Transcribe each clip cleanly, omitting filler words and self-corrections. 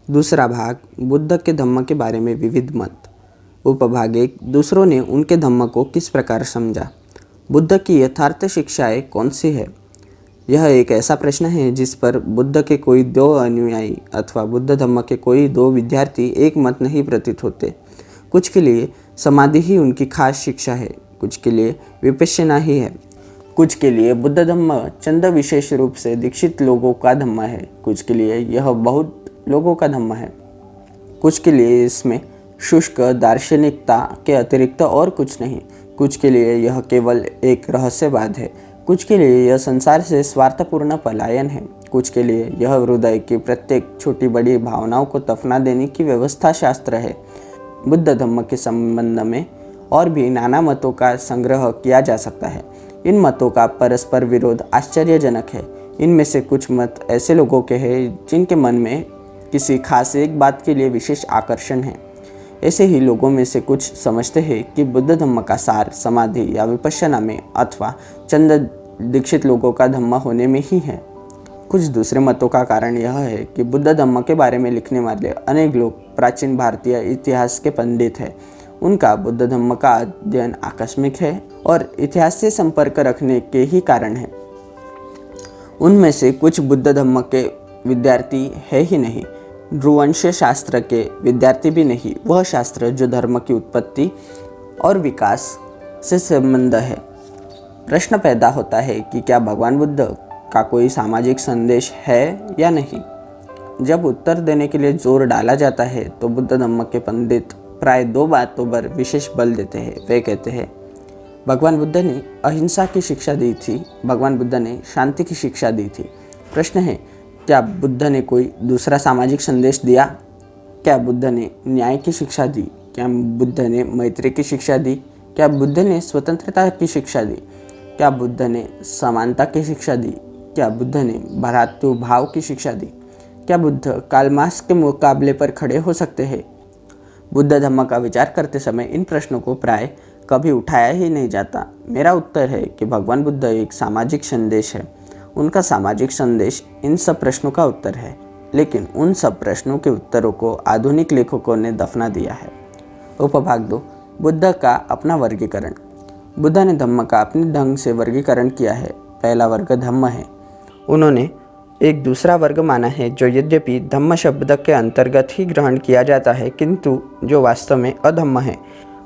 दूसरा भाग, बुद्ध के धम्म के बारे में विविध मत। उपभाग 1, दूसरों ने उनके धम्म को किस प्रकार समझा। बुद्ध की यथार्थ शिक्षाएं कौन सी है। यह एक ऐसा प्रश्न है जिस पर बुद्ध के कोई दो अनुयायी अथवा बुद्ध धम्म के कोई दो विद्यार्थी एक मत नहीं प्रतीत होते। कुछ के लिए समाधि ही उनकी खास शिक्षा है, कुछ के लिए विपश्यना ही है, कुछ के लिए बुद्ध धम्म चंद विशेष रूप से दीक्षित लोगों का धम्म है, कुछ के लिए यह बहुत लोगों का धम्म है, कुछ के लिए इसमें शुष्क दार्शनिकता के अतिरिक्त और कुछ नहीं, कुछ के लिए यह केवल एक रहस्यवाद है, कुछ के लिए यह संसार से स्वार्थपूर्ण पलायन है, कुछ के लिए यह हृदय की प्रत्येक छोटी बड़ी भावनाओं को दफना देने की व्यवस्था शास्त्र है। बुद्ध धम्म के संबंध में और भी नाना मतों का संग्रह किया जा सकता है। इन मतों का परस्पर विरोध आश्चर्यजनक है। इनमें से कुछ मत ऐसे लोगों के हैं जिनके मन में किसी खास एक बात के लिए विशेष आकर्षण है। ऐसे ही लोगों में से कुछ समझते हैं कि बुद्ध धम्म का सार समाधि या विपश्यना में अथवा चंद दीक्षित लोगों का धम्म होने में ही है। कुछ दूसरे मतों का कारण यह है कि बुद्ध धम्म के बारे में लिखने वाले अनेक लोग प्राचीन भारतीय इतिहास के पंडित हैं। उनका बुद्ध धम्म का अध्ययन आकस्मिक है और इतिहास से संपर्क रखने के ही कारण है। उनमें से कुछ बुद्ध धम्म के विद्यार्थी है ही नहीं, ध्रुवंश शास्त्र के विद्यार्थी भी नहीं, वह शास्त्र जो धर्म की उत्पत्ति और विकास से संबंध है। प्रश्न पैदा होता है कि क्या भगवान बुद्ध का कोई सामाजिक संदेश है या नहीं। जब उत्तर देने के लिए जोर डाला जाता है तो बुद्ध धम्म के पंडित प्राय दो बातों पर विशेष बल देते हैं। वे कहते हैं, भगवान बुद्ध ने अहिंसा की शिक्षा दी थी, भगवान बुद्ध ने शांति की शिक्षा दी थी। प्रश्न है, क्या बुद्ध ने कोई दूसरा सामाजिक संदेश दिया? क्या बुद्ध ने न्याय की शिक्षा दी? क्या बुद्ध ने मैत्री की शिक्षा दी? क्या बुद्ध ने स्वतंत्रता की शिक्षा दी? क्या बुद्ध ने समानता की शिक्षा दी? क्या बुद्ध ने भ्रातृभाव की शिक्षा दी? क्या बुद्ध कार्ल मार्क्स के मुकाबले पर खड़े हो सकते हैं? बुद्ध धम्म का विचार करते समय इन प्रश्नों को प्राय कभी उठाया ही नहीं जाता। मेरा उत्तर है कि भगवान बुद्ध एक सामाजिक संदेश है। उनका सामाजिक संदेश इन सब प्रश्नों का उत्तर है, लेकिन उन सब प्रश्नों के उत्तरों को आधुनिक लेखकों ने दफना दिया है। उपभाग 2, बुद्ध का अपना वर्गीकरण। बुद्ध ने धम्म का अपने ढंग से वर्गीकरण किया है। पहला वर्ग धम्म है। उन्होंने एक दूसरा वर्ग माना है जो यद्यपि धम्म शब्द के अंतर्गत ही ग्रहण किया जाता है किंतु जो वास्तव में अधम्म है।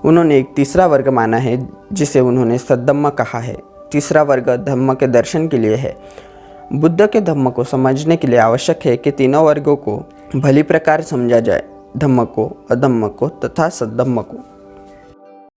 उन्होंने एक तीसरा वर्ग माना है जिसे उन्होंने सद्धम्म कहा है। तीसरा वर्ग धम्म के दर्शन के लिए है। बुद्ध के धम्म को समझने के लिए आवश्यक है कि तीनों वर्गों को भली प्रकार समझा जाए, धम्म को, अधम्म को तथा सद्धम्म को।